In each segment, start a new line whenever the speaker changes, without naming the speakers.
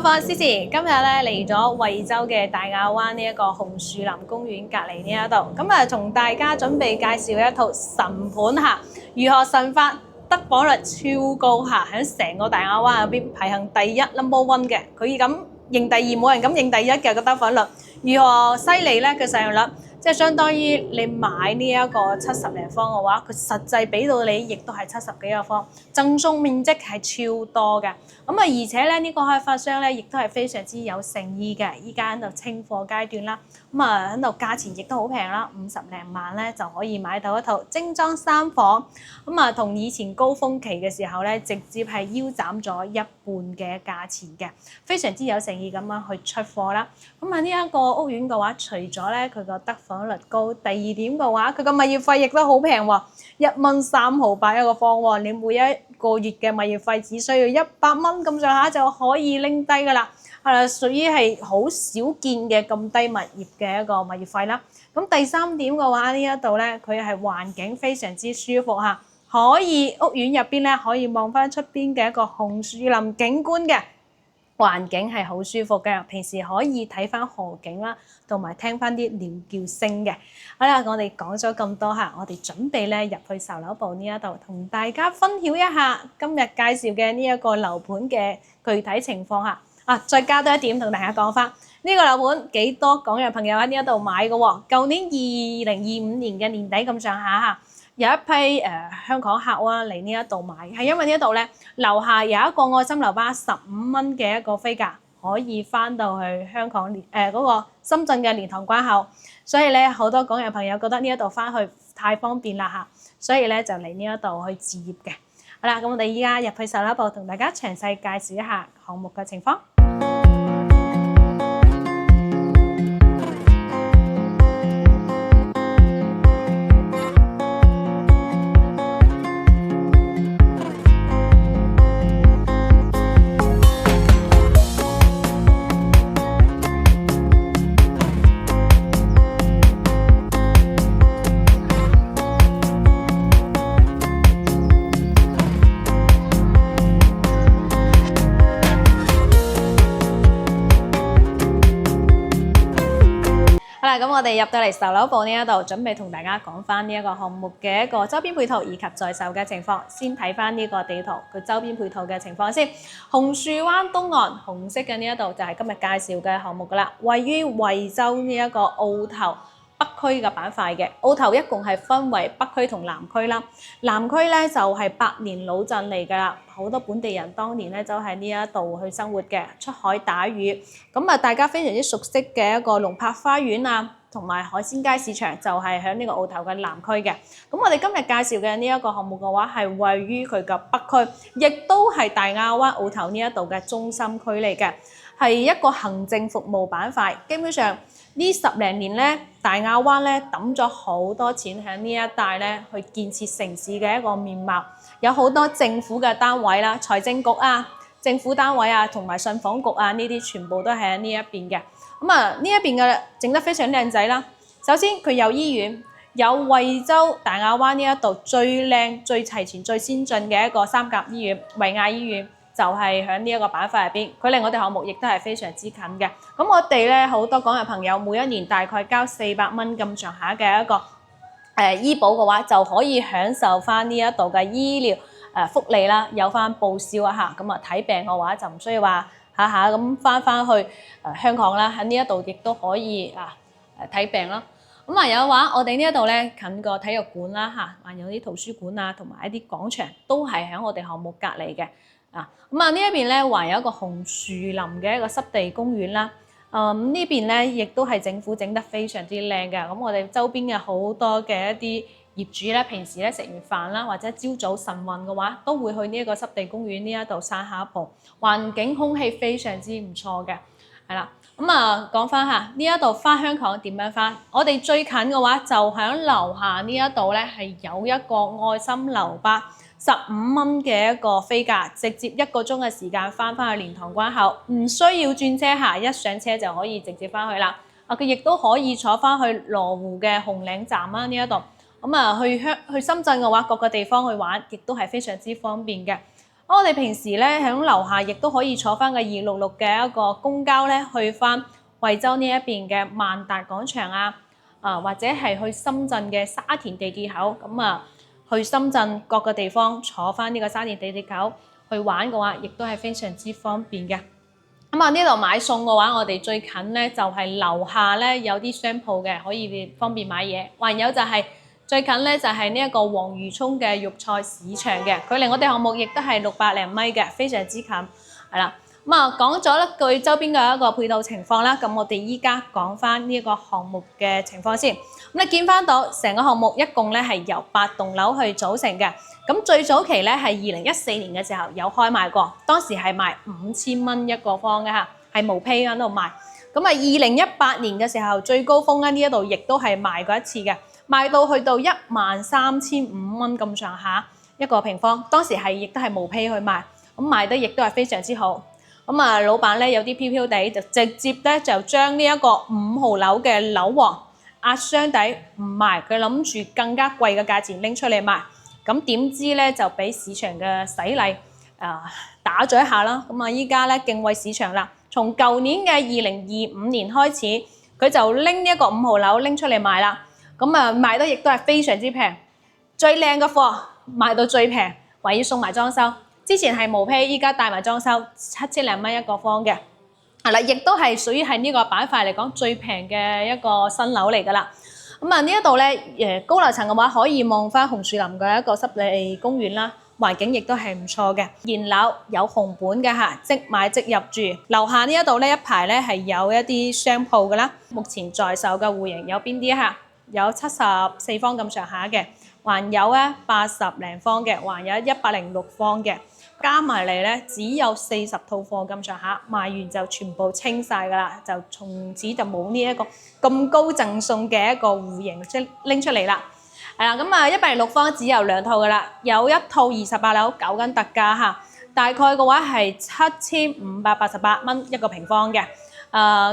我係思思，今日咧嚟咗惠州嘅大亞灣呢一個紅樹林公園隔離呢一度，咁同大家準備介紹一套神盤嚇，如何神法得房率超高嚇，喺成個大亞灣入邊排行第一 No.1 嘅，佢咁認第二，冇人敢認第一嘅個得房率，如何犀利咧？佢使用率即係相當於你買呢一個70零方嘅話，佢實際俾到你亦都係70幾個方，贈送面積係超多嘅。而且咧呢個開發商咧亦都係非常之有誠意嘅，依家喺度清貨階段啦。喺度價錢亦都好平啦，50零萬咧就可以買到一套精裝3房。同以前高峰期嘅時候咧，直接係腰斬咗一半嘅價錢嘅，非常之有誠意咁樣去出貨啦。呢一個屋苑嘅話，除咗咧佢個得房率高，第二點嘅話，佢個物業費亦都好平喎，1.3毫8一個方喎，你每一個月嘅物業費只需要100蚊咁上下就可以拎低噶啦，屬於係好少見嘅咁低物業嘅一個物業費啦。咁第三點嘅話，呢一度咧佢係環境非常之舒服嚇，可以屋苑入邊咧可以望翻出邊嘅一個紅樹林景觀嘅。環境係好舒服嘅，平時可以睇翻河景啦，同埋聽翻啲鳥叫聲嘅。好啦，我哋講咗咁多嚇，我哋準備咧入去售樓部呢一度，同大家分享一下今日介紹嘅呢一個樓盤嘅具體情況嚇。再加多一點同大家講翻，呢個樓盤幾多港人朋友喺呢一度買嘅喎？舊年2025年嘅年底咁上下嚇。有一批香港客嚟呢一度買，係因為呢一度咧樓下有一個愛心樓巴15蚊嘅一個飛價，可以翻到去香港嗰個深圳嘅蓮塘關口，所以咧好多港人朋友覺得呢一度翻去太方便啦嚇，所以咧就嚟呢一度去置業嘅。好啦，咁我哋依家入去售樓部同大家詳細介紹一下項目嘅情況。咁我哋入到嚟售樓部呢一度，準備同大家講翻呢一個項目嘅一個周邊配套以及在售嘅情況。先睇翻呢個地圖，佢周邊配套嘅情況先。紅樹灣東岸紅色嘅呢一度就係今日介紹嘅項目噶啦，位於惠州呢一個澳頭北區嘅板塊嘅。澳頭一共係分為北區同南區啦。南區咧就係百年老鎮嚟噶啦，好多本地人當年咧就喺呢一度去生活嘅，出海打魚。大家非常之熟悉嘅一個龍柏花園啊，同埋海鮮街市場就係喺呢個澳頭嘅南區嘅。咁我哋今日介紹嘅呢一個項目嘅話，係位於佢嘅北區，亦都係大亞灣澳頭呢一度嘅中心區嚟嘅，係一個行政服務板塊。基本上呢10零年咧，大亞灣咧抌咗好多錢喺呢一帶咧去建設城市嘅一個面貌，有好多政府嘅單位啦，財政局啊、政府單位啊，同埋信訪局啊，呢啲全部都係喺呢一邊嘅。呢一邊嘅整得非常靚仔啦。首先佢有醫院，有惠州大亞灣呢一度最靚、最齊全、最先進嘅一個3甲醫院——維亞醫院，就係喺呢一個板塊入邊。佢離我哋項目亦都係非常之近嘅。咁我哋咧好多港人朋友每一年大概交400蚊咁上下嘅一個醫保嘅話，就可以享受翻呢一度嘅醫療福利啦，有翻報銷啊嚇。睇病嘅話就唔需要話下下咁翻去香港啦，喺呢一度亦都可以睇病啦。有嘅話，我哋呢一度咧近個體育館啦嚇，還有啲圖書館啊，同埋一啲廣場都係喺我哋項目隔離嘅。呢一邊咧還有一個紅樹林嘅一個濕地公園啦。呢邊咧亦都係政府整得非常之靚嘅。我哋周邊嘅好多嘅一啲業主咧，平時咧食完飯啦，或者朝早晨運嘅話，都會去呢一個濕地公園呢一度散下步，環境空氣非常之唔錯嘅，係啦。講翻下呢一度翻香港點樣翻？我哋最近嘅話就喺樓下呢一度咧，係有一個愛心樓巴，15蚊嘅一個飛價，直接1個鐘嘅時間翻去蓮塘關口，唔需要轉車下，一上車就可以直接翻去啦。佢亦都可以坐翻去羅湖嘅紅嶺站啦呢一度。去深圳嘅話，各個地方去玩亦都係非常之方便嘅。我哋平時咧喺樓下亦都可以坐翻個266嘅一個公交咧，去翻惠州呢一邊嘅萬達廣場啊，或者係去深圳嘅沙田地鐵口咁啊，去深圳各個地方坐翻呢個沙田地鐵口去玩嘅話，亦都係非常之方便嘅。咁啊，呢度買餸嘅話，我哋最近咧就係樓下咧有啲商鋪嘅，可以方便買嘢。還有就係最近咧就係呢一個黃魚涌嘅肉菜市場嘅，距離我哋項目亦都係600零米嘅，非常之近，係啦。咁啊，講咗一句周邊嘅一個配套情況啦，咁我哋依家講翻呢一個項目嘅情況先。咁你見翻到成個項目一共咧係由8棟樓去組成嘅。咁最早期咧係2014年嘅時候有開賣過，當時係賣5000蚊一個方嘅嚇，係無坯喺度賣。咁啊，2018年嘅時候最高峰咧呢一度亦都係賣過一次嘅，賣到去到13500蚊咁上下一個平方，當時係亦都係無坯去賣，咁賣得亦都係非常之好。咁啊，老闆咧有啲飄飄地，就直接咧就將呢一個5號樓嘅樓王壓箱底唔賣，佢諗住更加貴嘅價錢拎出嚟賣。咁點知咧就俾市場嘅洗禮打咗一下啦。咁啊，依家咧敬畏市場啦，從舊年嘅2025年開始，佢就拎呢一個5號樓拎出嚟賣啦。咁啊，賣得亦都係非常之平，最靚嘅貨賣到最平，還要送埋裝修。之前係無坯，依家帶埋裝修，7000零蚊一個方嘅，係啦，亦都係屬於係呢個板塊嚟講最平嘅一個新樓嚟㗎啦。咁啊，呢一度咧高樓層嘅話，可以望翻紅樹林嘅一個濕地公園啦，環境亦都係唔錯嘅。現樓有紅本嘅嚇，即買即入住。樓下呢一度咧一排咧係有一啲商鋪㗎啦。目前在售嘅戶型有邊啲嚇？有74方咁上下嘅，還有咧80零方嘅，還有106方嘅。加埋嚟咧，只有40套貨咁上下，賣完就全部清晒㗎啦，就從此就冇呢一個咁高贈送嘅一個戶型拎出嚟啦。係啦，咁啊106方只有2套㗎啦，有一套28樓搞緊特價嚇，大概嘅話係7588蚊一個平方嘅。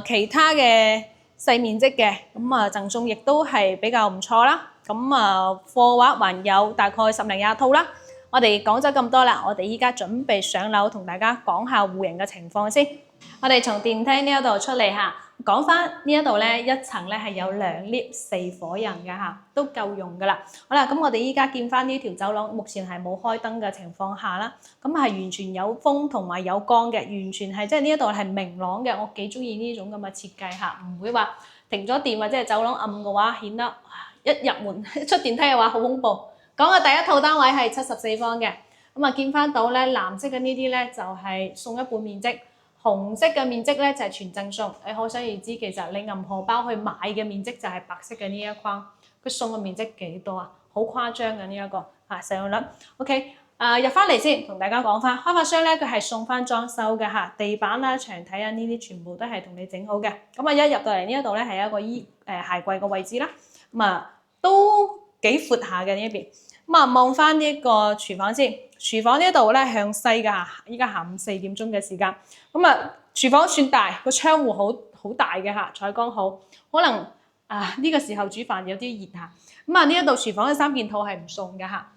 其他嘅細面積嘅，咁啊贈送亦都係比較唔錯啦。咁啊貨話還有大概10零20套啦。我哋講咗咁多啦，我哋依家準備上樓同大家講下戶型嘅情況先。我哋從電梯呢一度出嚟嚇，講翻呢一度咧一層咧係有2 lift 4伙人嘅嚇，都夠用噶啦。好啦，咁我哋依家見翻呢條走廊，目前係冇開燈嘅情況下啦，咁係完全有風同埋有光嘅，完全係即係呢一度係明朗嘅。我幾中意呢種咁嘅設計嚇，唔會話停咗電或者係走廊暗嘅話，顯得一入門出電梯嘅話好恐怖。講嘅第一套單位係74方嘅，咁啊見翻到咧藍色嘅呢啲咧就係送一半面積，紅色嘅面積咧就係全贈送。你可想而知，其實你銀荷包去買嘅面積就係白色嘅呢一框，佢送嘅面積幾多啊？好誇張嘅呢一個使用率。OK，入翻嚟先同大家講翻，開發商咧佢係送翻裝修嘅嚇，地板啦、牆體啊呢啲全部都係同你整好嘅。咁啊一入到嚟呢一度咧係一個鞋櫃嘅位置啦，咁啊都幾闊下嘅呢一邊。咁啊，望翻呢個廚房先。廚房呢度咧向西㗎嚇，依家下午4點鐘嘅時間。咁啊，廚房算大，個窗戶好大嘅嚇，採光好。可能呢個時候煮飯有啲熱嚇。咁啊，呢一度廚房嘅3件套係唔送嘅嚇。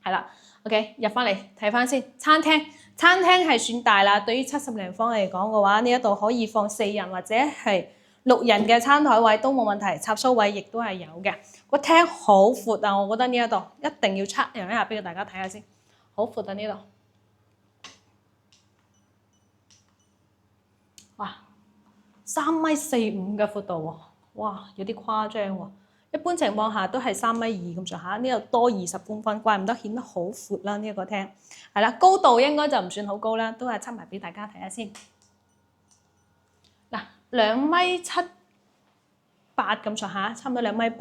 係啦 ，OK， 入翻嚟睇翻先。餐廳係算大啦，對於70零方嚟講嘅話，呢一度可以放4人或者係6人嘅餐台位都冇問題，插蘇位亦都係有嘅。個廳好闊啊，我覺得呢一度一定要測量一下俾大家睇下先，好闊啊呢度。哇，3.45米嘅闊度喎，哇有啲誇張喎。一般情況下都係3.2米咁上下，呢度多20公分，怪唔得顯得好闊啦呢一個廳。係啦，高度應該就唔算好高啦，都係測埋俾大家睇下先。嗱，2.78米咁上下，差唔多2.8米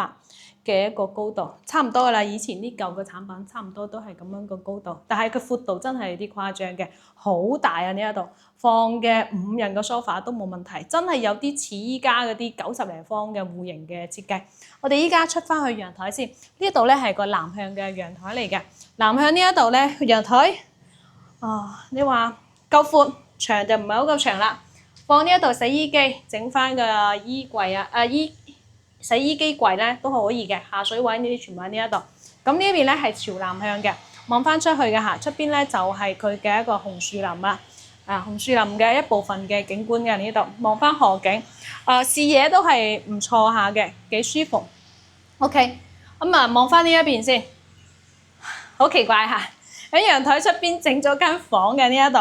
嘅一個高度，差唔多噶啦。以前啲舊嘅產品差唔多都係咁樣個高度，但係佢闊度真係有啲誇張嘅，好大啊！呢一度放嘅5人嘅 sofa 都冇問題，真係有啲似依家嗰啲90零方嘅戶型嘅設計。我哋依家出翻去陽台先，呢一度咧係個南向嘅陽台嚟嘅。南向呢一度咧陽台，你話夠闊，長就唔係好夠長啦。放呢一度洗衣機，整翻個衣櫃洗衣機櫃咧都可以嘅，下水位呢啲全部喺呢一度。咁呢邊咧係朝南向嘅，望翻出去嘅嚇，出邊咧就係佢嘅一個紅樹林啦。紅樹林嘅一部分嘅景觀嘅呢度，望翻河景，視野都係唔錯下嘅，幾舒服。OK，咁望翻呢一邊先，好奇怪嚇，喺陽台出邊整咗間房嘅呢一度，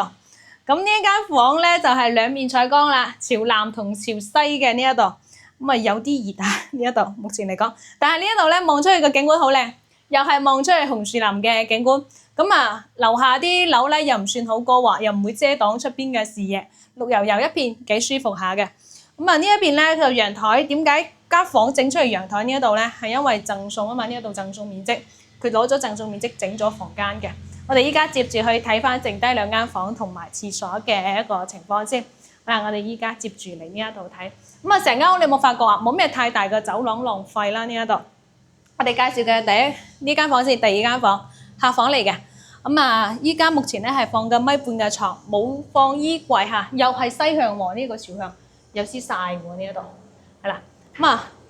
咁呢一間房咧就係兩面採光啦，朝南同朝西嘅呢一度，咁有啲熱啊呢一度，目前嚟講，但係呢一度咧望出去嘅景觀好靚，又係望出去紅樹林嘅景觀。咁樓下啲樓咧又唔算好高喎，又唔會遮擋出邊嘅視野，綠油油一片，幾舒服下嘅。咁呢一邊咧就陽台，點解間房整出去陽台呢一度咧？係因為贈送啊嘛，呢一度贈送面積，佢攞咗贈送面積整咗房間嘅。我哋依家接住去睇翻剩低兩間房同埋廁所嘅一個情況先。我哋依家接住嚟呢一度睇。成間屋你有冇發覺啊？冇咩太大嘅走廊浪費啦呢一度。我哋介紹嘅呢間房先，第二間房客房嚟嘅。依家目前咧係放緊米半嘅床，冇放衣櫃嚇，又係西向喎，呢個朝向有啲曬喎呢一度，係啦。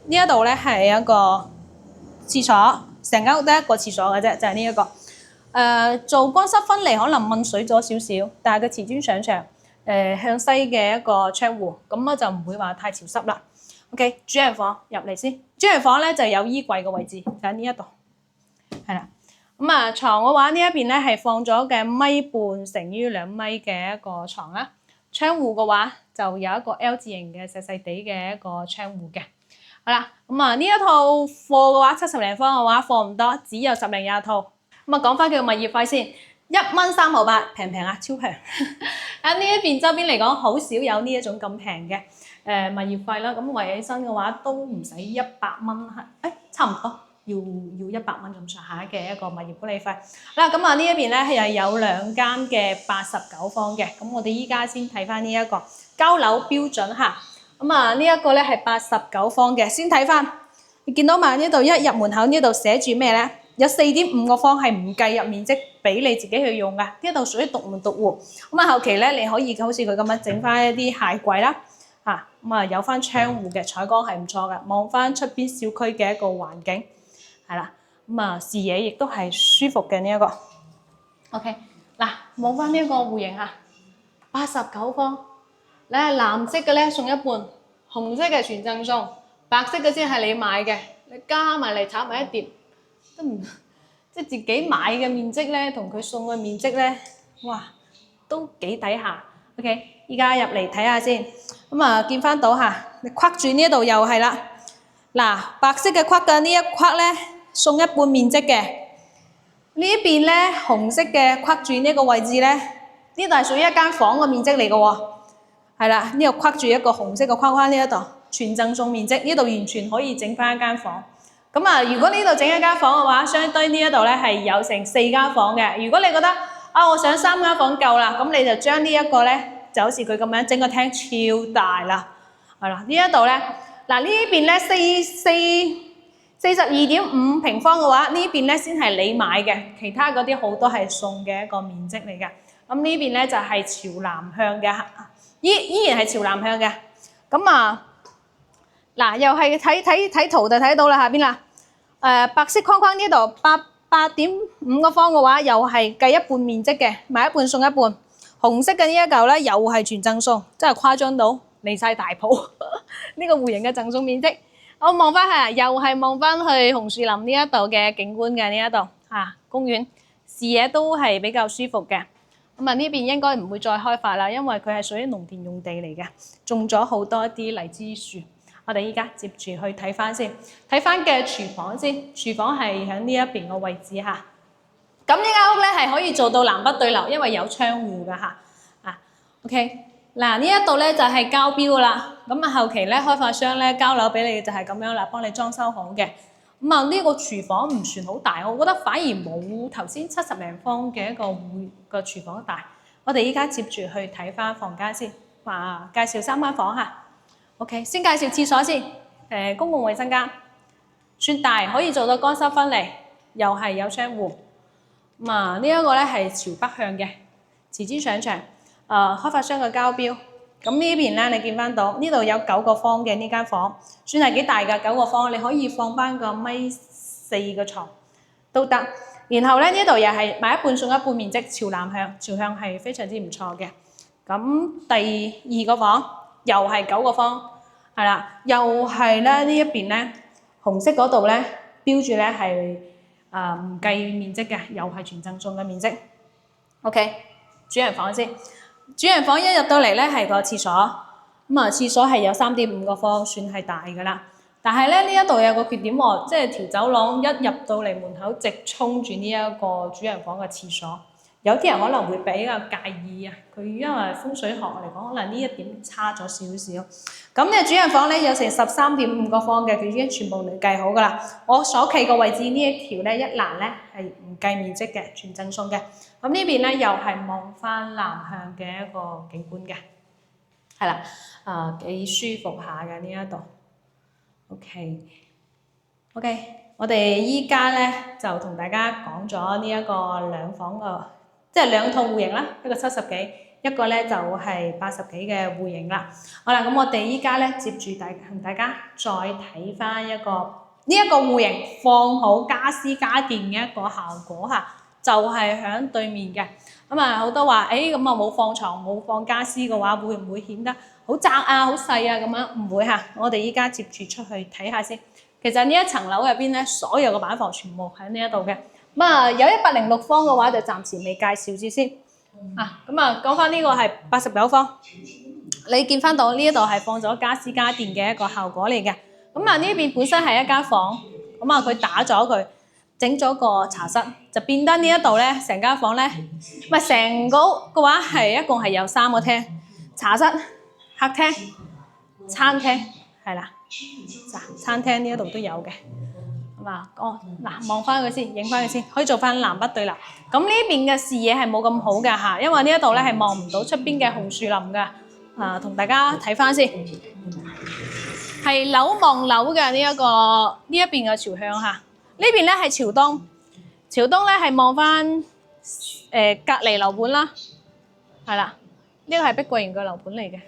呢一度咧係一個廁所，成間屋得一個廁所嘅啫，就係呢一個。做乾濕分離可能濛水咗少少，但係佢瓷磚上牆，向西嘅一個窗戶，咁就唔會話太潮濕啦。OK， 主人房入嚟先，主人房咧就有衣櫃嘅位置，就喺呢一度，係啦。床嘅話呢一邊咧係放咗嘅米半乘於2米嘅一個床啦。窗戶嘅話就有一個 L 字形嘅細細地嘅一個窗戶嘅。好啦，呢一套貨嘅話70零方嘅話貨唔多，只有10零20套。講翻佢嘅物業費先，1蚊3毫8，平唔平啊？超平！喺呢一邊周邊嚟講，好少有呢一種咁平嘅物業費啦。咁圍起身嘅話都唔使100蚊，差唔多。要100蚊咁上下嘅一個物業管理費。啦，呢一邊咧係有2間嘅89方嘅。咁我哋依家先睇翻呢一個交樓標準嚇。呢一個咧係89方嘅。先睇翻，你見到呢度一入門口呢度寫住咩咧？有4.5個方係唔計入面積俾你自己去用㗎。呢度屬於獨門獨戶。後期咧你可以好似佢咁樣整翻一啲鞋櫃啦。有翻窗戶嘅採光係唔錯嘅，望翻出邊小區嘅一個環境。係啦，視野亦都係舒服嘅呢一個。OK， 望翻呢一個戶型嚇，89方，你係藍色嘅咧送一半，紅色嘅全贈送，白色嘅先係你買嘅，你加埋嚟炒埋一碟，都唔即係自己買嘅面積咧，同佢送嘅面積咧，哇，都幾抵下。OK， 依家入嚟睇下先，見翻到嚇，你框住呢一度又係啦，白色嘅框嘅呢一框咧。送一半面積嘅呢一邊咧，紅色嘅框住呢個位置咧，呢度係屬於一間房嘅面積嚟嘅喎，係啦，呢度框住一個紅色嘅框框，呢一度全贈送面積，呢度完全可以整翻一間房。如果呢度整一間房嘅話，相對呢一度咧係有成4間房嘅。如果你覺得我想3間房夠啦，咁你就將呢一個咧就好似佢咁樣整個廳超大啦，係啦，呢一度咧呢邊咧42.5平方嘅話，呢邊咧先係你買嘅，其他嗰啲好多係送嘅一個面積嚟嘅。呢邊咧就係朝南向嘅，依然係朝南向嘅。又係睇圖就睇到啦，下邊啦。白色框框呢度8.5個方嘅話，又係計一半面積嘅，買一半送一半。紅色嘅呢一嚿咧，又係全贈送，真係誇張到離晒大譜。呢個戶型嘅贈送面積。我望翻係，又係望翻去紅樹林呢一度嘅景觀嘅呢一度公園，視野都係比較舒服嘅。呢邊應該唔會再開發啦，因為佢係屬於農田用地嚟嘅，種咗好多啲荔枝樹。我哋依家接住去睇翻先，睇翻嘅廚房先，廚房係喺呢一邊嘅位置嚇。咁呢間屋咧係可以做到南北對流，因為有窗戶㗎嚇。OK。呢一度咧就係交標啦，後期咧開發商咧交樓俾你就係咁樣啦，幫你裝修好嘅。呢個廚房唔算好大，我覺得反而冇頭先70零方嘅一個會個廚房大。我哋依家接住去睇翻房間先，介紹3間房嚇。OK， 先介紹廁所先，公共衛生間算大，可以做到乾濕分離，又係有窗戶。呢一個咧係朝北向嘅，瓷磚上牆。開發商嘅交標，咁呢邊咧你見翻到呢度有9個方嘅呢間房，算係幾大㗎，9個方你可以放翻個1.4米嘅床都得。然後咧呢度又係買一半送一半面積，朝南向，朝向係非常之唔錯嘅。咁第二個房又係9個方，係啦，又係咧呢一邊咧紅色嗰度咧標住咧係唔計面積嘅，又係全贈送嘅面積。OK， 主人房先，主人房一入到嚟咧係個廁所，咁啊廁所係有3.5個方，算係大㗎啦。但係咧呢一度有個缺點喎，即係條走廊一入到嚟門口直衝住呢一個主人房嘅廁所。有啲人可能會比較介意啊，佢因為風水學嚟講，可能呢一點差咗少少。咁嘅主人房咧有成13.5個方嘅，佢已經全部嚟計好㗎啦。我所企個位置呢一條咧一欄咧係唔計面積嘅，全贈送嘅。咁呢邊咧又係望翻南向嘅一個景觀嘅，係啦，幾舒服下嘅呢一度。OK， 我哋依家咧就同大家講咗呢一個兩房嘅。即係兩套戶型啦，一個70幾，一個咧就係80幾嘅戶型啦。好啦，咁我哋依家咧接住同大家再睇翻一個呢一個戶型放好家私家電嘅一個效果嚇，就係喺對面嘅。咁啊好多話，咁啊冇放床冇放家私嘅話，會唔會顯得好窄啊、好細啊咁樣？唔會嚇，我哋依家接住出去睇下先。其實呢一層樓入邊咧，所有嘅板房全部喺呢一度嘅。咁啊，有106方嘅話就暫時未介紹住先。咁啊，講翻呢個係89方，你見翻到呢一度係放咗家私家電嘅一個效果嚟嘅。咁啊，呢邊本身係一間房，咁啊佢打咗佢，整咗個茶室，就變得呢一度咧，成間房咧，唔係成個屋嘅話係一共係有3個廳，茶室、客廳、餐廳，係啦，餐廳呢一度都有嘅。望翻佢先，影翻佢先，可以做翻南北對立。咁呢邊嘅視野係冇咁好㗎嚇，因為呢一度咧係望唔到出邊嘅紅樹林㗎。同大家睇翻先，係樓望樓嘅呢一邊嘅朝向嚇。呢邊咧係朝東，朝東咧係望翻隔離樓盤啦，係啦，呢個係碧桂園嘅樓盤嚟嘅。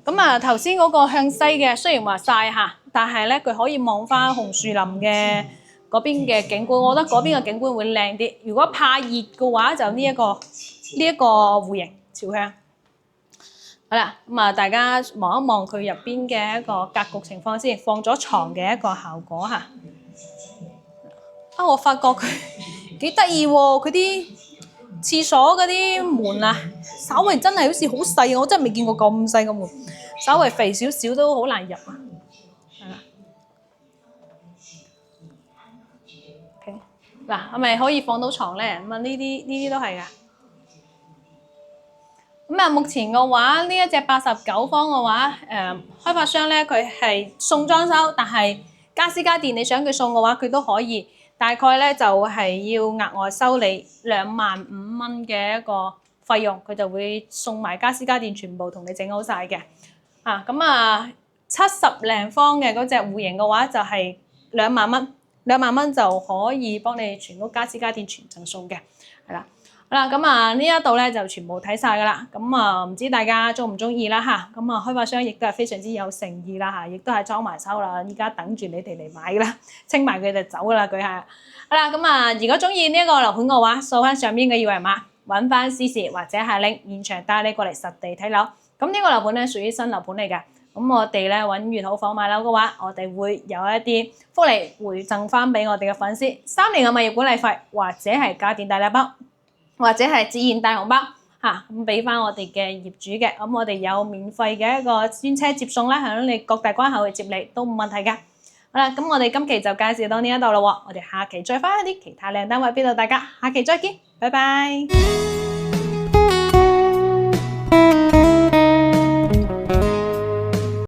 咁啊頭先嗰個向西嘅，雖然話曬嚇，但係咧佢可以望翻紅樹林嘅嗰邊嘅景觀，我覺得嗰邊嘅景觀會靚啲。如果怕熱嘅話，就呢一個戶型朝向。好啦，咁啊大家望一望佢入邊嘅一個格局情況先，放咗床嘅一個效果嚇。我發覺佢幾得意喎，佢啲廁所嗰啲門啊，稍微真係好似好細，我真係未見過咁細個門，稍微肥少少都好難入啊。係啦，OK，嗱，係咪可以放到床咧？咁啊，呢啲都係㗎。咁啊，目前嘅話，呢一隻89方嘅話，開發商咧佢係送裝修，但係家私家電你想佢送嘅話，佢都可以。大概咧就係要額外收你25,000蚊嘅一個費用，佢就會送埋家私家電全部同你整好晒嘅。咁啊70零方嘅嗰隻戶型嘅話就係2萬蚊，2萬蚊就可以幫你全屋家私家電全贈送嘅，係啦。好啦，咁啊呢一度咧就全部睇晒㗎啦。咁啊唔知大家中唔中意啦嚇。咁啊開發商亦都係非常之有誠意啦嚇，亦都係裝埋修啦，依家等住你哋嚟買啦，清埋佢就走㗎啦佢係。好啦，咁啊如果中意呢一個樓盤嘅話，掃翻上邊嘅二維碼，揾翻CC或者係link現場帶你過嚟實地睇樓。咁呢個樓盤咧屬於新樓盤嚟㗎。咁我哋咧揾粵好房買樓嘅話，我哋會有一啲福利回贈翻俾我哋嘅粉絲，3年嘅物業管理費或者係家電大禮包。或者係自然大紅包嚇，咁俾翻我哋嘅業主嘅，咁我哋有免費嘅一個專車接送啦，響你各大關口去接你都冇問題㗎。好啦，咁我哋今期就介紹到呢一度咯喎，我哋下期再翻一啲其他靚單位俾到大家，下期再見，拜拜。